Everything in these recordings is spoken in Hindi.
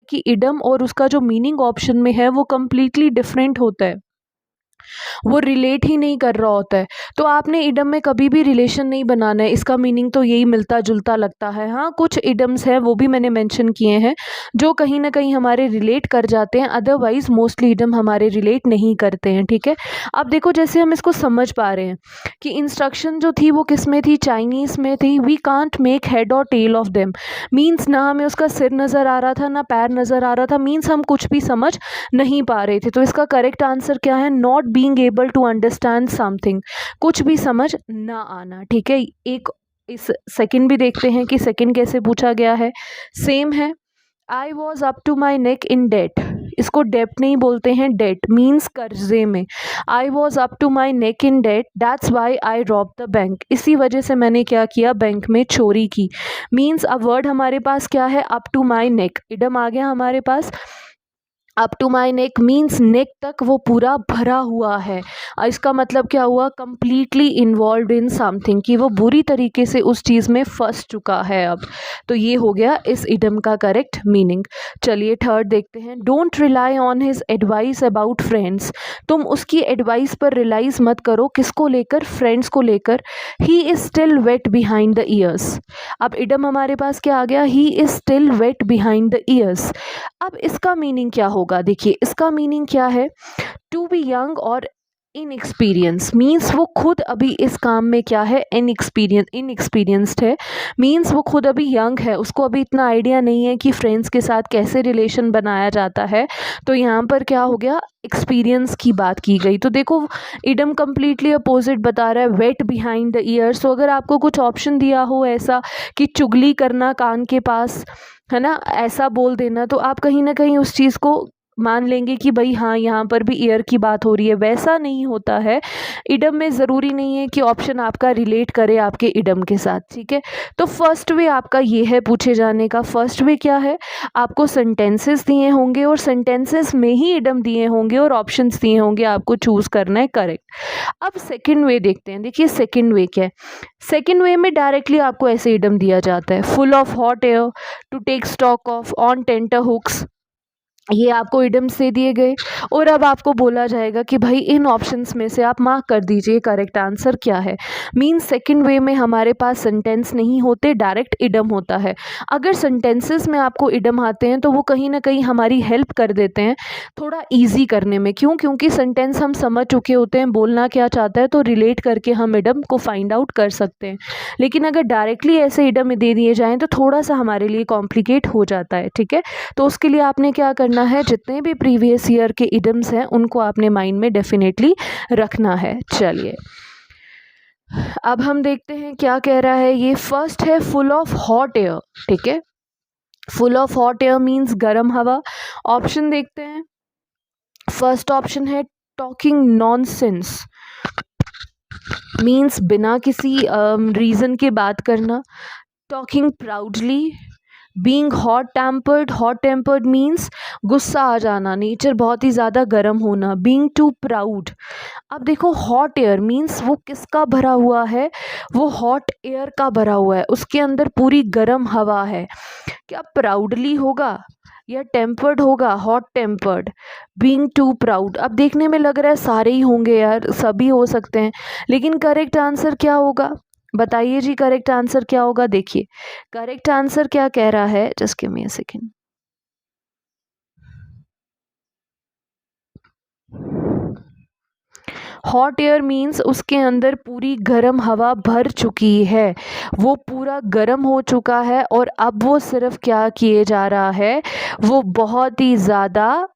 कि इडम और उसका जो मीनिंग ऑप्शन में है वो कम्प्लीटली डिफरेंट होता है, वो रिलेट ही नहीं कर रहा होता है। तो आपने इडम में कभी भी रिलेशन नहीं बनाना है, इसका मीनिंग तो यही मिलता जुलता लगता है। हाँ, कुछ इडम्स हैं वो भी मैंने मेंशन किए हैं जो कहीं ना कहीं हमारे रिलेट कर जाते हैं, अदरवाइज मोस्टली इडम हमारे रिलेट नहीं करते हैं। ठीक है, अब देखो जैसे हम इसको समझ पा रहे हैं कि इंस्ट्रक्शन जो थी वो किस में थी, चाइनीज़ में थी। वी कांट मेक हेड और टेल ऑफ देम, मीन्स ना हमें उसका सिर नज़र आ रहा था ना पैर नज़र आ रहा था, मीन्स हम कुछ भी समझ नहीं पा रहे थे। तो इसका करेक्ट आंसर क्या है, not being able to understand something, कुछ भी समझ ना आना। ठीक है, एक इस सेकंड भी देखते हैं कि सेकंड कैसे पूछा गया है, सेम है। I was up to my neck in debt, इसको डेप्ट नहीं बोलते हैं, डेट मीन्स कर्जे में। I was up to my neck in debt that's why I rob the bank, इसी वजह से मैंने क्या किया, बैंक में चोरी की। मीन्स अब वर्ड हमारे पास क्या है, up to my neck, idiom आ गया हमारे पास। Up to my neck means neck तक वो पूरा भरा हुआ है। इसका मतलब क्या हुआ, कम्प्लीटली इन्वॉल्व इन समथिंग, कि वो बुरी तरीके से उस चीज़ में फंस चुका है अब। तो ये हो गया इस इडम का करेक्ट मीनिंग। चलिए थर्ड देखते हैं, don't rely on his advice about friends, तुम उसकी एडवाइस पर रिलाइज मत करो, किसको लेकर, फ्रेंड्स को लेकर। He is still wet behind the ears, अब इडम हमारे पास क्या आ गया, he is still wet behind the ears. अब इसका मीनिंग क्या होगा, देखिए इसका मीनिंग क्या है, टू बी यंग और इनएक्सपीरियंस, मीन्स वो खुद अभी इस काम में क्या है, इनएक्सपीरियंस्ड है। मीन्स वो खुद अभी यंग है, उसको अभी इतना आइडिया नहीं है कि फ्रेंड्स के साथ कैसे रिलेशन बनाया जाता है। तो यहाँ पर क्या हो गया, एक्सपीरियंस की बात की गई। तो देखो इडम कम्प्लीटली अपोजिट बता रहा है, वेट बिहाइंड द ईयर्स। तो अगर आपको कुछ ऑप्शन दिया हो ऐसा कि चुगली करना कान के पास, है ना, ऐसा बोल देना, तो आप कहीं ना कहीं उस चीज़ को मान लेंगे कि भाई हाँ यहाँ पर भी ईयर की बात हो रही है। वैसा नहीं होता है, इडम में ज़रूरी नहीं है कि ऑप्शन आपका रिलेट करे आपके इडम के साथ। ठीक है, तो फर्स्ट वे आपका ये है पूछे जाने का। फर्स्ट वे क्या है, आपको सेंटेंसेस दिए होंगे और सेंटेंसेस में ही इडम दिए होंगे और ऑप्शंस दिए होंगे, आपको चूज़ करना है करेक्ट। अब सेकेंड वे देखते हैं, देखिए सेकेंड वे क्या है। सेकेंड वे में डायरेक्टली आपको ऐसे इडम दिया जाता है, full of hot air, to take stock of, on tenterhooks, ये आपको इडम्स दे दिए गए। और अब आपको बोला जाएगा कि भाई इन ऑप्शंस में से आप मार्क कर दीजिए करेक्ट आंसर क्या है। मीन्स सेकंड वे में हमारे पास सेंटेंस नहीं होते, डायरेक्ट इडम होता है। अगर सेंटेंसेस में आपको इडम आते हैं तो वो कहीं ना कहीं हमारी हेल्प कर देते हैं थोड़ा ईजी करने में। क्यों, क्योंकि सेंटेंस हम समझ चुके होते हैं बोलना क्या चाहता है, तो रिलेट करके हम इडम को फाइंड आउट कर सकते हैं। लेकिन अगर डायरेक्टली ऐसे इडम दे दिए जाएँ तो थोड़ा सा हमारे लिए कॉम्प्लिकेट हो जाता है। ठीक है, तो उसके लिए आपने क्या करना है, जितने भी प्रीवियस ईयर के इडम्स हैं उनको आपने माइंड में डेफिनेटली रखना है। चलिए अब हम देखते हैं क्या कह रहा है ये। फर्स्ट है फुल ऑफ हॉट एयर। ठीक है, full of hot air means गर्म हवा। ऑप्शन देखते हैं, फर्स्ट ऑप्शन है टॉकिंग नॉनसेंस, मीन्स बिना किसी रीज़न के बात करना। Talking proudly, being hot tempered means गुस्सा आ जाना, नेचर बहुत ही ज़्यादा गर्म होना। बीइंग टू प्राउड, अब देखो हॉट एयर मीन्स वो किसका भरा हुआ है, वो हॉट एयर का भरा हुआ है, उसके अंदर पूरी गर्म हवा है। क्या प्राउडली होगा या टेम्पर्ड होगा, hot tempered. Being too proud, अब देखने में लग रहा है सारे ही होंगे यार, सभी हो सकते हैं, लेकिन करेक्ट आंसर क्या होगा बताइए जी, करेक्ट आंसर क्या होगा। देखिए करेक्ट आंसर क्या कह रहा है, just give me a second. Hot air means उसके अंदर पूरी गर्म हवा भर चुकी है, वो पूरा गर्म हो चुका है और अब वो सिर्फ क्या किए जा रहा है, वो बहुत ही ज़्यादा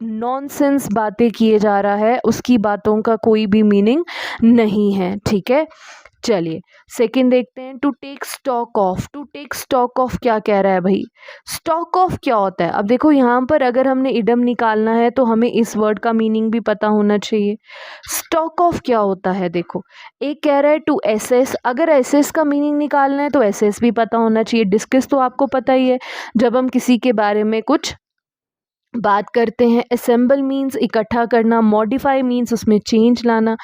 नॉनसेंस बातें किए जा रहा है, उसकी बातों का कोई भी मीनिंग नहीं है। ठीक है, चलिए सेकंड देखते हैं, to take stock of. To take stock of क्या कह रहा है भाई, स्टॉक ऑफ क्या होता है। अब देखो यहाँ पर अगर हमने इडम निकालना है तो हमें इस वर्ड का मीनिंग भी पता होना चाहिए। स्टॉक ऑफ क्या होता है, देखो एक कह रहा है टू एसेस, अगर एसेस का मीनिंग निकालना है तो एसेस भी पता होना चाहिए। डिस्कस तो आपको पता ही है, जब हम किसी के बारे में कुछ बात करते हैं असेंबल मीन्स इकट्ठा करना, मॉडिफाई मीन्स उसमें चेंज लाना,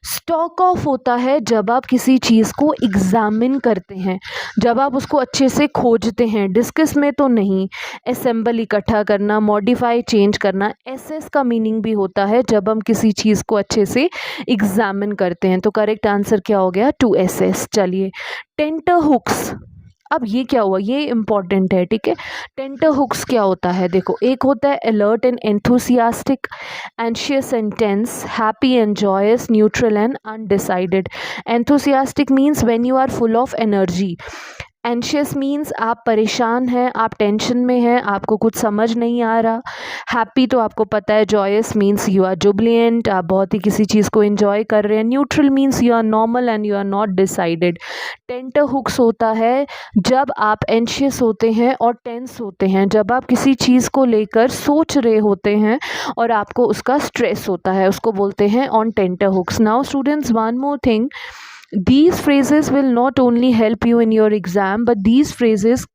स्टॉक ऑफ होता है जब आप किसी चीज़ को एग्जामिन करते हैं, जब आप उसको अच्छे से खोजते हैं, डिस्कस में तो नहीं। असेंबल इकट्ठा करना, मॉडिफाई चेंज करना। एसेस का मीनिंग भी होता है जब हम किसी चीज़ को अच्छे से एग्जामिन करते हैं। तो करेक्ट आंसर क्या हो गया? To assess. चलिए, टेंटर हुक्स, अब ये क्या हुआ, ये इम्पॉर्टेंट है, ठीक है। टेंटर हुक्स क्या होता है? देखो, एक होता है alert and enthusiastic, anxious and tense, happy and joyous, neutral and undecided. Enthusiastic means when you are full of energy. Anxious means आप परेशान हैं, आप टेंशन में हैं, आपको कुछ समझ नहीं आ रहा। हैप्पी तो आपको पता है, joyous means you are jubilant, आप बहुत ही किसी चीज़ को एंजॉय कर रहे हैं। Neutral means you are normal and you are not decided. Tenterhooks होता है जब आप एंशियस होते हैं और टेंस होते हैं, जब आप किसी चीज़ को लेकर सोच रहे होते हैं और आपको उसका स्ट्रेस होता है, उसको बोलते हैं on tenterhooks. Now students, one more thing, these phrases will not only help you in your exam, but these phrases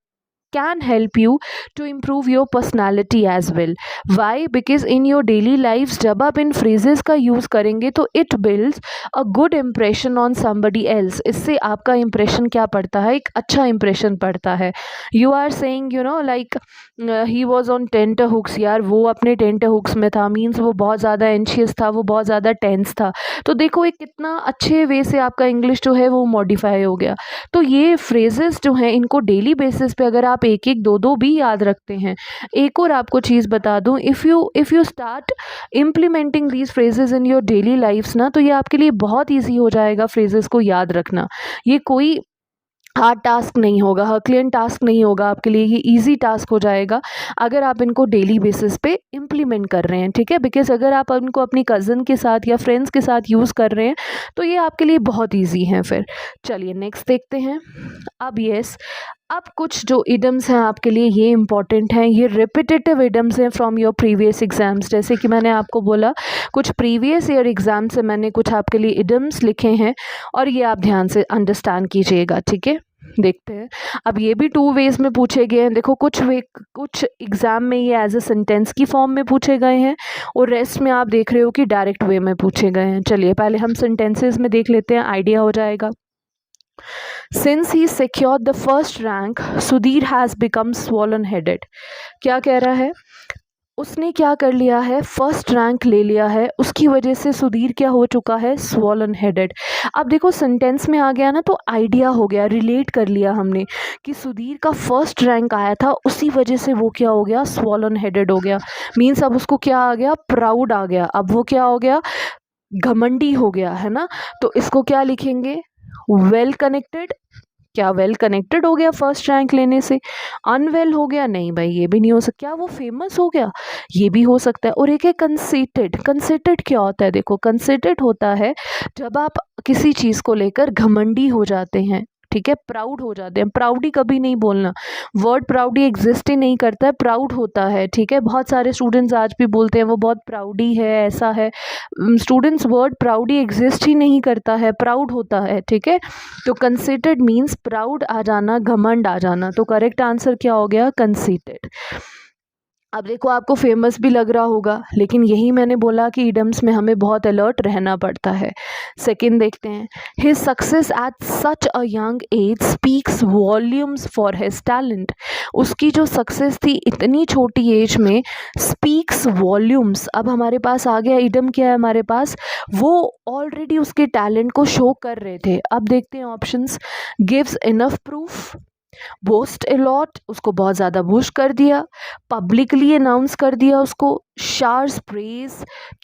can help you to improve your personality as well. Why? Because in your daily lives जब आप इन phrases का use करेंगे तो it builds a good impression on somebody else. इससे आपका impression क्या पड़ता है? एक अच्छा impression पड़ता है। You are saying you know like he was on tenter hooks, यार वो अपने tenter hooks में था, means वो बहुत ज़्यादा anxious था, वो बहुत ज़्यादा tense था। तो देखो एक कितना अच्छे वे से आपका इंग्लिश जो है वो मॉडिफाई हो गया। तो ये फ्रेजेस जो हैं इनको डेली बेसिस पे अगर आप एक एक दो दो भी याद रखते हैं। एक और आपको चीज़ बता दूं, if you start implementing these phrases in your daily lifes ना, तो ये आपके लिए बहुत ईजी हो जाएगा फ्रेजेस को याद रखना। ये कोई हार्ड टास्क नहीं होगा, हर्क्लियन टास्क नहीं होगा आपके लिए, ये इजी टास्क हो जाएगा अगर आप इनको डेली बेसिस पे इम्प्लीमेंट कर रहे हैं, ठीक है। बिकॉज अगर आप इनको अपनी कज़न के साथ या फ्रेंड्स के साथ यूज़ कर रहे हैं तो ये आपके लिए बहुत इजी हैं फिर। चलिए नेक्स्ट देखते हैं। अब कुछ जो इडम्स हैं आपके लिए ये इंपॉर्टेंट हैं, ये रिपीटेटिव इडम्स हैं फ्रॉम योर प्रीवियस एग्जाम्स। जैसे कि मैंने आपको बोला कुछ प्रीवियस ईयर एग्जाम से मैंने कुछ आपके लिए इडम्स लिखे हैं और ये आप ध्यान से अंडरस्टैंड कीजिएगा, ठीक है। देखते हैं, अब ये भी 2 वेज में पूछे गए हैं। देखो कुछ एग्जाम में ये एज ए सेंटेंस की फॉर्म में पूछे गए हैं और रेस्ट में आप देख रहे हो कि डायरेक्ट वे में पूछे गए हैं। चलिए पहले हम सेंटेंसेस में देख लेते हैं, आइडिया हो जाएगा। Since he secured the first rank, Sudhir has become swollen headed. क्या कह रहा है? उसने क्या कर लिया है? फर्स्ट रैंक ले लिया है, उसकी वजह से सुधीर क्या हो चुका है? Swollen headed. अब देखो सेंटेंस में आ गया ना, तो आइडिया हो गया, रिलेट कर लिया हमने कि सुधीर का फर्स्ट रैंक आया था, उसी वजह से वो क्या हो गया? स्वॉलन हेडेड हो गया। मीन्स अब उसको क्या आ गया? प्राउड आ गया। अब वो क्या हो गया? घमंडी हो गया, है ना। तो इसको क्या लिखेंगे? Well connected. क्या वेल कनेक्टेड हो गया फर्स्ट रैंक लेने से? अनवेल हो गया? नहीं भाई, ये भी नहीं हो सकता। क्या वो फेमस हो गया? ये भी हो सकता है। और एक है कंसेटेड। कंसेटेड क्या होता है? देखो कंसेटेड होता है जब आप किसी चीज़ को लेकर घमंडी हो जाते हैं, ठीक है, प्राउड हो जाते हैं। प्राउडी कभी नहीं बोलना, वर्ड प्राउडी एग्जिस्ट ही नहीं करता है, प्राउड होता है, ठीक है। बहुत सारे स्टूडेंट्स आज भी बोलते हैं वो बहुत प्राउडी है, ऐसा है। स्टूडेंट्स, वर्ड प्राउडी एग्जिस्ट ही नहीं करता है, प्राउड होता है, ठीक है। तो कंसीटेड मीन्स प्राउड आ जाना, घमंड आ जाना। तो करेक्ट आंसर क्या हो गया? कंसीटेड। अब देखो आपको फेमस भी लग रहा होगा, लेकिन यही मैंने बोला कि इडम्स में हमें बहुत अलर्ट रहना पड़ता है। सेकंड देखते हैं, his success at such a young age speaks volumes for his talent. उसकी जो सक्सेस थी इतनी छोटी एज में, स्पीक्स वॉल्यूम्स। अब हमारे पास आ गया इडम, क्या है हमारे पास? वो ऑलरेडी उसके टैलेंट को शो कर रहे थे। अब देखते हैं options. Gives enough proof, boast a lot, उसको बहुत ज़्यादा बूस्ट कर दिया, पब्लिकली अनाउंस कर दिया उसको, शार्स प्रेज।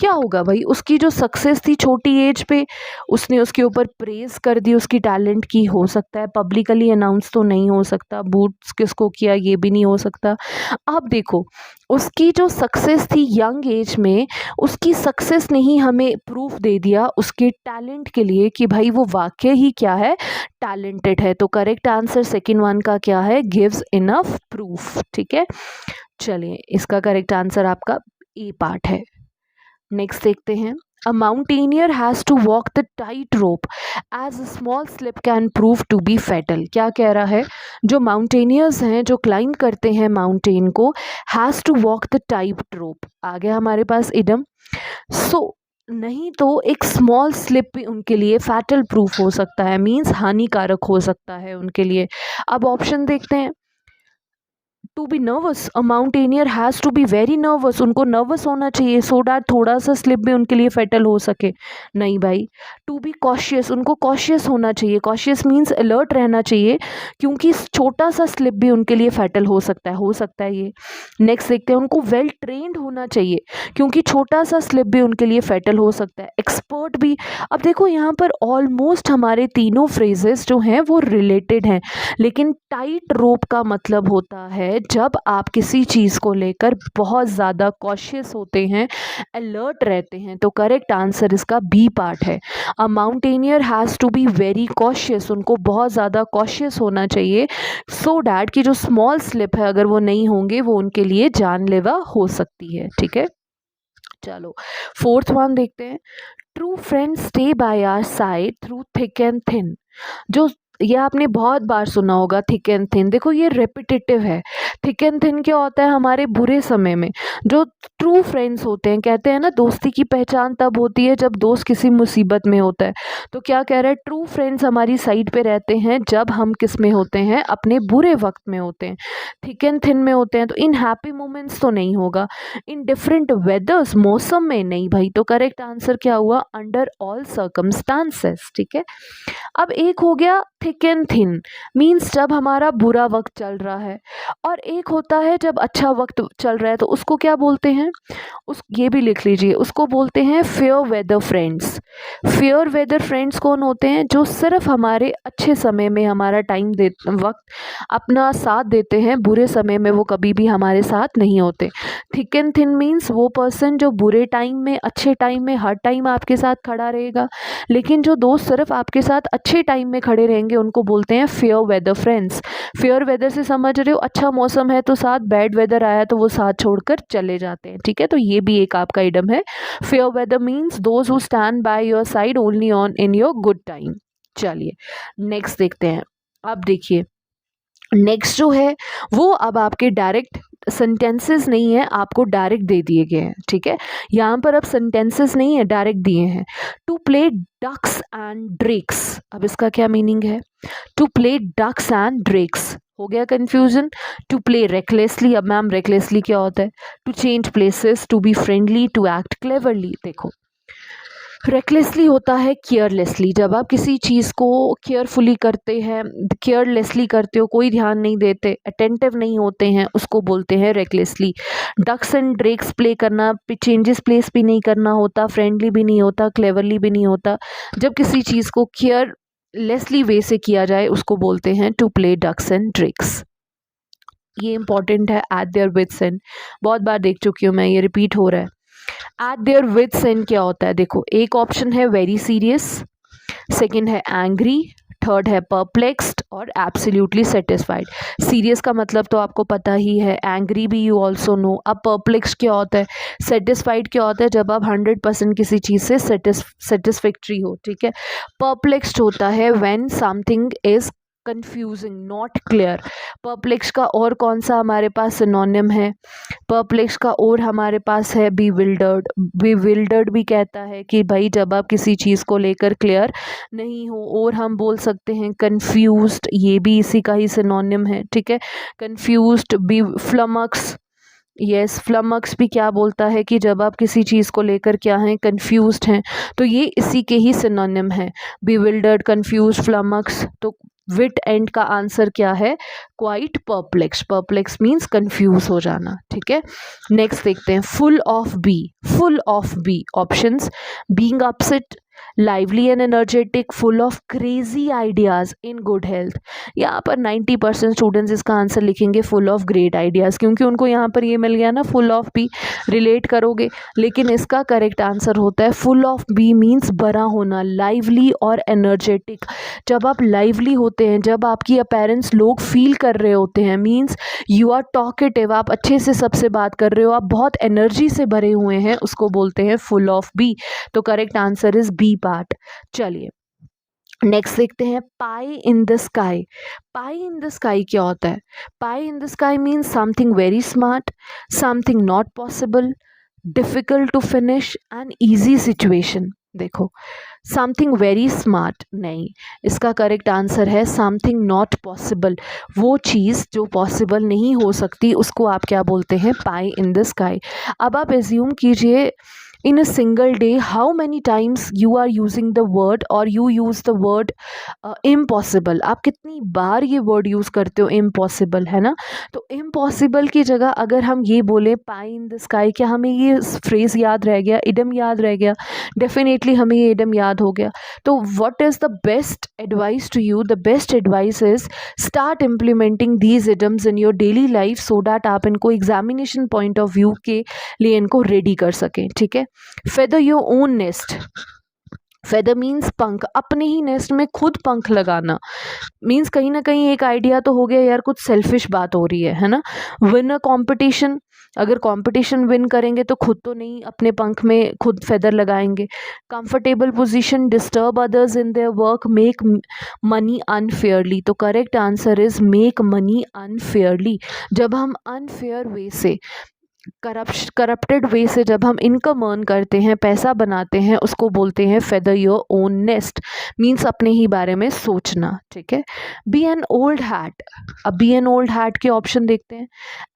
क्या होगा भाई? उसकी जो सक्सेस थी छोटी एज पे, उसने उसके ऊपर प्रेज कर दी उसकी टैलेंट की। हो सकता है पब्लिकली अनाउंस तो नहीं हो सकता, बूस्ट किसको किया ये भी नहीं हो सकता। अब देखो उसकी जो सक्सेस थी यंग एज में, उसकी सक्सेस ने ही हमें प्रूफ दे दिया उसके टैलेंट के लिए कि भाई वो वाकई ही क्या है? टैलेंटेड है। तो करेक्ट आंसर सेकंड वन का क्या है? गिव्स इनफ प्रूफ, ठीक है। चलिए इसका करेक्ट आंसर आपका ए पार्ट है। नेक्स्ट देखते हैं, a mountaineer has to walk the tight rope as a small slip can prove to be fatal. क्या कह रहा है? जो माउंटेनियर्स हैं, जो क्लाइंब करते हैं माउंटेन को, has to walk the tight rope, आ गया हमारे पास इडम। सो नहीं तो एक स्मॉल स्लिप भी उनके लिए फैटल प्रूफ हो सकता है, मीन्स हानिकारक हो सकता है उनके लिए। अब ऑप्शन देखते हैं। To be nervous, a mountaineer has to be very nervous, उनको नर्वस होना चाहिए सो डैट थोड़ा सा स्लिप भी उनके लिए फेटल हो सके। नहीं भाई। टू बी कॉशियस, उनको कॉशियस होना चाहिए, कॉशियस मीन्स अलर्ट रहना चाहिए, क्योंकि छोटा सा स्लिप भी उनके लिए फेटल हो सकता है ये। नेक्स्ट देखते हैं, उनको वेल ट्रेंड होना चाहिए, क्योंकि छोटा सा स्लिप भी उनके लिए फेटल हो सकता है। एक्सपर्ट भी। अब देखो यहाँ पर ऑलमोस्ट हमारे तीनों फ्रेजेस जो हैं वो रिलेटेड हैं, लेकिन टाइट रोप का मतलब होता है जब आप किसी चीज़ को लेकर बहुत ज़्यादा कॉशियस होते हैं, अलर्ट रहते हैं। तो करेक्ट आंसर इसका बी पार्ट है। A mountaineer has to be very cautious, उनको बहुत ज़्यादा कॉशियस होना चाहिए सो डैट कि जो स्मॉल स्लिप है अगर वो नहीं होंगे वो उनके लिए जानलेवा हो सकती है। ठीक है, चलो फोर्थ वन देखते हैं। True friends stay by our side through thick and thin. जो ये आपने बहुत बार सुना होगा, थिक एंड थिन। देखो ये रेपिटेटिव है। थिक एंड थिन क्या होता है, हमारे बुरे समय में जो ट्रू फ्रेंड्स होते हैं, कहते हैं ना दोस्ती की पहचान तब होती है जब दोस्त किसी मुसीबत में होता है। तो क्या कह रहा है, ट्रू फ्रेंड्स हमारी साइड पे रहते हैं जब हम किस में होते हैं, अपने बुरे वक्त में होते हैं, थिक एंड थिन में होते हैं। तो इन हैप्पी मोमेंट्स तो नहीं होगा, इन डिफरेंट वेदर्स, मौसम में नहीं भाई। तो करेक्ट आंसर क्या हुआ, अंडर ऑल सर्कमस्टांसेस। ठीक है, अब एक हो गया थिक एंड थिन, मीन्स जब हमारा बुरा वक्त चल रहा है, और एक होता है जब अच्छा वक्त चल रहा है। तो उसको क्या बोलते हैं, ये भी लिख लीजिए, उसको बोलते हैं fair weather friends. Fair weather friends कौन होते हैं, जो सिर्फ हमारे अच्छे समय में हमारा वक्त अपना साथ देते हैं, बुरे समय में वो कभी भी हमारे साथ नहीं होते। थिक एंड थिन मीन्स वो पर्सन जो बुरे टाइम में, अच्छे टाइम में, हर टाइम आपके साथ खड़ा रहेगा, लेकिन जो दोस्त सिर्फ आपके साथ अच्छे टाइम में खड़े रहेंगे उनको बोलते हैं fair weather friends. Fair weather से समझ रहे हो, अच्छा मौसम है तो साथ, बैड वेदर आया तो वो साथ छोड़कर चले जाते हैं। ठीक है, तो ये भी एक आपका इडम है। Fair weather means those who stand by your side only on in your good time. चलिए नेक्स्ट देखते हैं। अब देखिए नेक्स्ट जो है वो अब आपके डायरेक्ट सेंटेंसेस नहीं है, आपको डायरेक्ट दे दिए गए हैं। ठीक है, यहाँ पर अब सेंटेंसेस नहीं है, डायरेक्ट दिए हैं। To play ducks and drakes, अब इसका क्या मीनिंग है, to play ducks and drakes, हो गया कंफ्यूजन। टू प्ले रेकलेसली, अब मैम रेकलेसली क्या होता है, to change places, to be friendly, to act cleverly. देखो रेकलेसली होता है केयरलेसली, जब आप किसी चीज़ को केयरफुली करते हैं, केयरलेसली करते हो, कोई ध्यान नहीं देते, अटेंटिव नहीं होते हैं, उसको बोलते हैं recklessly. Ducks and drakes play करना, चेंजेस प्लेस भी नहीं करना होता, फ्रेंडली भी नहीं होता, क्लेवरली भी नहीं होता। जब किसी चीज़ को केयरलेसली वे से किया जाए उसको बोलते हैं to play ducks and drakes. ये इंपॉर्टेंट है, एट देयर विट्स एंड, बहुत बार देख चुकी हूँ मैं, ये रिपीट हो रहा है। एट देयर विट्स एंड क्या होता है, देखो एक ऑप्शन है वेरी सीरियस, सेकंड है एंग्री, थर्ड है परप्लेक्स्ड और एब्सोल्युटली सेटिस्फाइड। सीरियस का मतलब तो आपको पता ही है, एंग्री भी यू ऑल्सो नो। अब परप्लेक्स्ड क्या होता है, सेटिस्फाइड क्या होता है, जब आप 100% किसी चीज़ से सेटिस्फैक्ट्री हो। ठीक है, परप्लेक्स्ड होता है when something is confusing, not clear. Perplex का और कौन सा हमारे पास सिनोनिम है, परप्लेक्स का और हमारे पास है बीविल्डर्ड। बीविल्डर्ड भी कहता है कि भाई जब आप किसी चीज़ को लेकर क्लियर नहीं हो, और हम बोल सकते हैं कंफ्यूज्ड, ये भी इसी का ही सिनोनिम है। ठीक है, कंफ्यूज्ड। बी फ्लमक्स, यस फ्लमक्स भी क्या बोलता है कि जब आप किसी चीज़ को लेकर क्या हैं, कंफ्यूज्ड हैं। तो ये इसी के ही सिनोनिम है, बीविल्डर्ड, कंफ्यूज्ड, फ्लमक्स। तो विट एंड का आंसर क्या है, quite perplex. Perplex means confuse हो जाना। ठीक है, नेक्स्ट देखते हैं। Full of be, full of be options, being upset, lively and energetic, full of crazy ideas, in good health. यहाँ पर 90% स्टूडेंट्स इसका आंसर लिखेंगे फुल ऑफ ग्रेट आइडियाज़, क्योंकि उनको यहाँ पर ये मिल गया ना, फुल ऑफ बी रिलेट करोगे। लेकिन इसका करेक्ट आंसर होता है फुल ऑफ बी मीन्स बड़ा होना, लाइवली और एनर्जेटिक। जब आप लाइवली होते हैं, जब आपकी अपीयरेंस लोग फील कर रहे होते हैं, मीन्स यू आर टॉकेटिव, आप अच्छे से सबसे बात कर रहे हो, आप बहुत एनर्जी से भरे हुए हैं, उसको बोलते हैं फुल ऑफ बी। तो correct answer is B part. चलिए नेक्स्ट देखते हैं pie in the sky. Pie in the sky क्या होता है? Pie in the sky means something very smart, something not possible, difficult to finish and easy situation. देखो, समथिंग वेरी स्मार्ट नहीं, इसका करेक्ट आंसर है समथिंग नॉट पॉसिबल। वो चीज़ जो पॉसिबल नहीं हो सकती उसको आप क्या बोलते हैं? Pie in the sky. अब आप एज्यूम कीजिए in a single day how many times you are using the word or you use the word impossible। आप कितनी बार ये वर्ड यूज़ करते हो impossible, है ना? तो impossible की जगह अगर हम ये बोले pie in the sky, क्या हमें ये फ्रेज़ याद रह गया, इडम याद रह गया? डेफिनेटली हमें ये इडम याद हो गया। तो what is the best advice to you? The best advice is start implementing these idioms in your daily life so that आप इनको एग्जामिनेशन पॉइंट ऑफ व्यू के लिए इनको रेडी कर सकें। ठीक है। Feather your own nest. Feather means पंख, अपने ही नेस्ट में खुद पंख लगाना। मीन्स कहीं ना कहीं एक आइडिया तो हो गया यार, कुछ सेल्फिश बात हो रही है ना? विन अ कॉम्पिटिशन, अगर कंपटीशन विन करेंगे तो खुद तो नहीं, अपने पंख में खुद फेदर लगाएंगे। Comfortable position, disturb others in their work, make money unfairly. तो correct answer is make money unfairly. जब हम अनफेयर वे से, करप्टेड वे से जब हम इनकम अर्न करते हैं, पैसा बनाते हैं, उसको बोलते हैं feather your own nest. Means अपने ही बारे में सोचना। ठीक है। Be an old hat. अब बी एन ओल्ड हैट के ऑप्शन देखते हैं।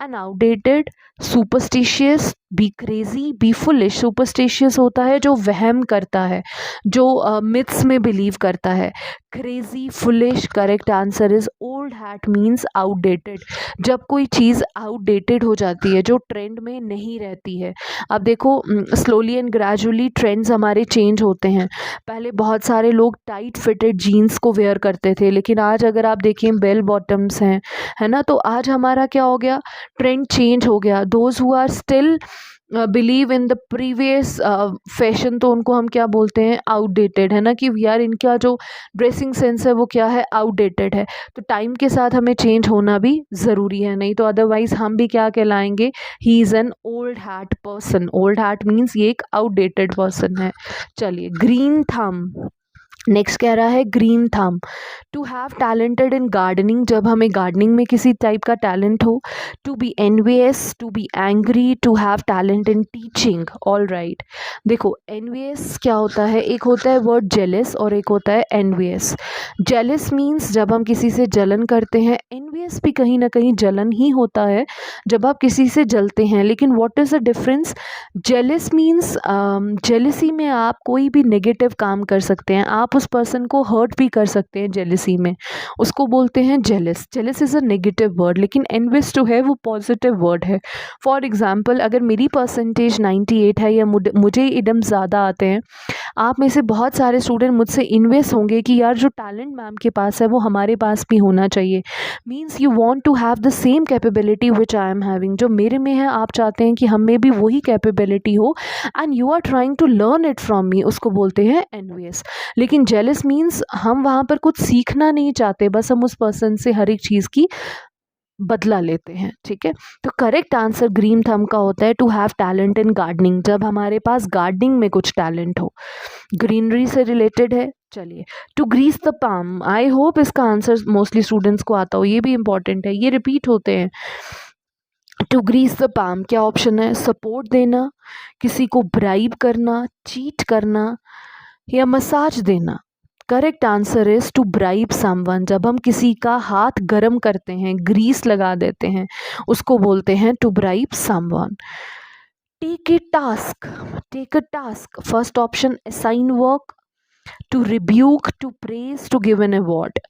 An outdated, superstitious, be crazy, be foolish. Superstitious होता है जो वहम करता है, जो मिथ्स में बिलीव करता है। Crazy, foolish, correct answer is old hat means outdated. जब कोई चीज़ आउटडेटेड हो जाती है, जो ट्रेंड में नहीं रहती है। अब देखो, स्लोली एंड ग्रेजुअली ट्रेंड्स हमारे चेंज होते हैं। पहले बहुत सारे लोग टाइट फिटेड जीन्स को वेयर करते थे, लेकिन आज अगर आप देखें बेल बॉटम्स हैं, है ना? तो आज हमारा क्या हो गया? ट्रेंड चेंज हो गया। Those who are still believe in the previous fashion, तो उनको हम क्या बोलते हैं? आउटडेटेड, है ना? कि यार इनका जो ड्रेसिंग सेंस है वो क्या है? आउटडेटेड है। तो टाइम के साथ हमें चेंज होना भी ज़रूरी है, नहीं तो अदरवाइज हम भी क्या कहलाएंगे? He is an old hat person. Old hat means ये एक आउटडेटेड पर्सन है। चलिए, ग्रीन थम। नेक्स्ट कह रहा है green thumb, to have talented in gardening, जब हमें गार्डनिंग में किसी टाइप का टैलेंट हो। To be envious, to be angry, to have talent in teaching. All right. देखो, एनवियस क्या होता है? एक होता है वर्ड जेलस और एक होता है एनवियस। जेलस मीन्स जब हम किसी से जलन करते हैं, एनवियस भी कहीं ना कहीं जलन ही होता है जब आप किसी से जलते हैं। लेकिन what is the difference? Jealous means jealousy में आप कोई भी नेगेटिव काम कर सकते हैं, आप उस पर्सन को हर्ट भी कर सकते हैं जेलसी में, उसको बोलते हैं jealous. Jealous is a negative word, लेकिन एनवियस जो है वो पॉजिटिव वर्ड है। फॉर एग्जांपल, अगर मेरी परसेंटेज 98 है या मुझे इडम ज़्यादा आते हैं, आप में से बहुत सारे स्टूडेंट मुझसे इन्वेस होंगे कि यार जो टैलेंट मैम के पास है वो हमारे पास भी होना चाहिए। Means you want to have the same capability which I am having. जो मेरे में है आप चाहते हैं कि हम में भी वही कैपेबिलिटी हो, and you are trying to learn it from me, उसको बोलते हैं एनवियस। लेकिन जेलस मीन्स हम वहाँ पर कुछ सीखना नहीं चाहते, बस हम उस पर्सन से हर एक चीज़ की बदला लेते हैं। ठीक है। तो करेक्ट आंसर ग्रीन थम का होता है to have talent in gardening, जब हमारे पास गार्डनिंग में कुछ टैलेंट हो, ग्रीनरी से रिलेटेड है। चलिए, to grease the palm. I hope इसका आंसर मोस्टली स्टूडेंट्स को आता हो, ये भी इंपॉर्टेंट है, ये रिपीट होते हैं। टू ग्रीस द पाम क्या ऑप्शन है? सपोर्ट देना, किसी को ब्राइब करना, चीट करना या मसाज देना। Correct answer is to bribe someone. जब हम किसी का हाथ गर्म करते हैं, ग्रीस लगा देते हैं, उसको बोलते हैं to bribe someone. Take a task. Take a task, first option assign work, to rebuke, to praise, to give an award.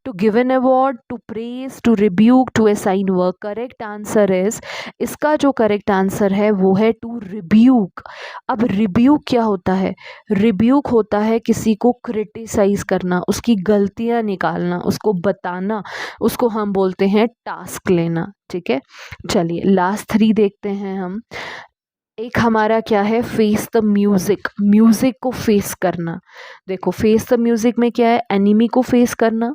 To give an award, to praise, to rebuke, to assign work. Correct answer is, इसका जो करेक्ट आंसर है वो है टू रिब्यूक। अब रिब्यूक क्या होता है? रिब्यूक होता है किसी को क्रिटिसाइज करना, उसकी गलतियां निकालना, उसको बताना, उसको हम बोलते हैं टास्क लेना। ठीक है। चलिए, लास्ट 3 देखते हैं हम। एक हमारा क्या है, फेस द म्यूज़िक, म्यूज़िक को फेस करना। देखो फेस द म्यूज़िक में क्या है, एनिमी को फेस करना,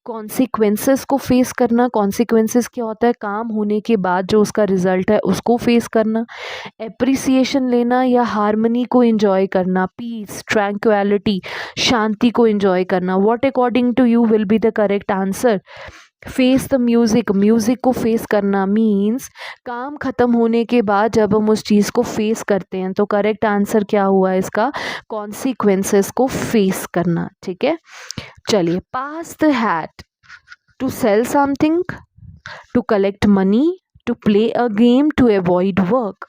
कॉन्सिक्वेंसेस को फेस करना। कॉन्सिक्वेंसेस क्या होता है, काम होने के बाद जो उसका रिजल्ट है उसको फेस करना, एप्रिसिएशन लेना या हार्मनी को एंजॉय करना, पीस, ट्रैंक्विलिटी, शांति को एंजॉय करना। What according to you will be the correct answer? Face the music, music को फेस करना मीन्स काम ख़त्म होने के बाद जब हम उस चीज़ को फेस करते हैं, तो करेक्ट आंसर क्या हुआ इसका, कॉन्सिक्वेंसेस को फेस करना। ठीक है, चलिए, pass the hat, to sell something, to collect money, to play a game, to avoid work.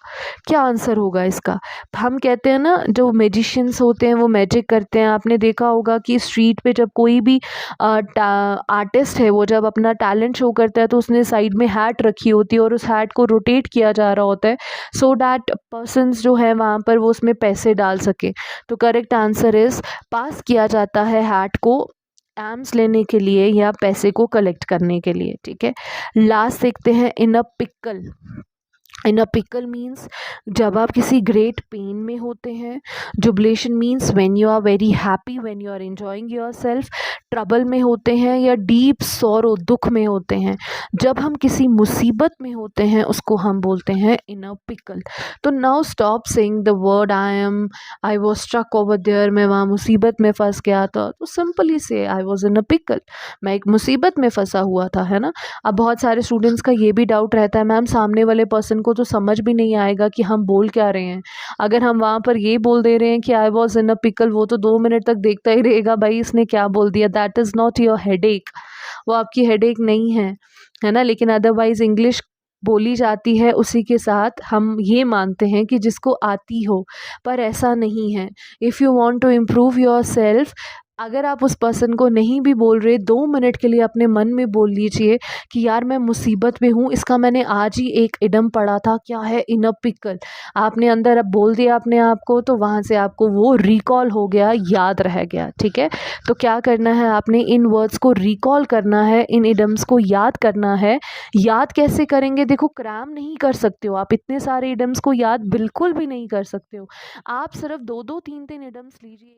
क्या आंसर होगा इसका? हम कहते हैं ना, जो मैजिशियंस होते हैं वो मैजिक करते हैं। आपने देखा होगा कि स्ट्रीट पे जब कोई भी आर्टिस्ट है वो जब अपना टैलेंट शो करता है तो उसने साइड में हैट रखी होती है और उस हैट को रोटेट किया जा रहा होता है सो डैट पर्सन्स जो है वहाँ पर वो उसमें पैसे डाल सके। तो करेक्ट आंसर इज़, पास किया जाता है हैट को एम्स लेने के लिए या पैसे को कलेक्ट करने के लिए। ठीक है, लास्ट देखते हैं, in a pickle. In a pickle means जब आप किसी ग्रेट पेन में होते हैं। Jubilation means when you are very happy, when you are enjoying your self. Trouble में होते हैं या डीप सॉरो, दुख में होते हैं। जब हम किसी मुसीबत में होते हैं उसको हम बोलते हैं इन अ पिकल। तो now stop saying the word I was struck over there, मैं वहाँ मुसीबत में फंस गया था। तो सिंपली से I was in a pickle, मैं एक मुसीबत में फंसा हुआ था, है ना। अब बहुत सारे स्टूडेंट्स का ये भी डाउट रहता है, मैम सामने वाले पर्सन को तो समझ भी नहीं आएगा कि हम बोल क्या रहे हैं। अगर हम वहाँ पर ये बोल दे रहे हैं कि I was in a pickle, वो तो 2 मिनट तक देखता ही रहेगा, भाई इसने क्या बोल दिया। That is not your headache, वो आपकी हेडेक नहीं है ना। लेकिन अदरवाइज इंग्लिश बोली जाती है, उसी के साथ हम ये मानते हैं कि जिसको आती हो, पर ऐसा नहीं है। If you want to improve yourself, अगर आप उस पर्सन को नहीं भी बोल रहे, 2 मिनट के लिए अपने मन में बोल लीजिए कि यार मैं मुसीबत में हूँ। इसका मैंने आज ही एक इडम पढ़ा था, क्या है, इन अ पिकल। आपने अंदर अब बोल दिया अपने आप को, तो वहाँ से आपको वो रिकॉल हो गया, याद रह गया। ठीक है, तो क्या करना है, आपने इन वर्ड्स को रिकॉल करना है, इन इडम्स को याद करना है। याद कैसे करेंगे? देखो, क्रैम नहीं कर सकते हो आप, इतने सारे इडम्स को याद बिल्कुल भी नहीं कर सकते हो। आप सिर्फ 2-2 3-3 इडम्स लीजिए।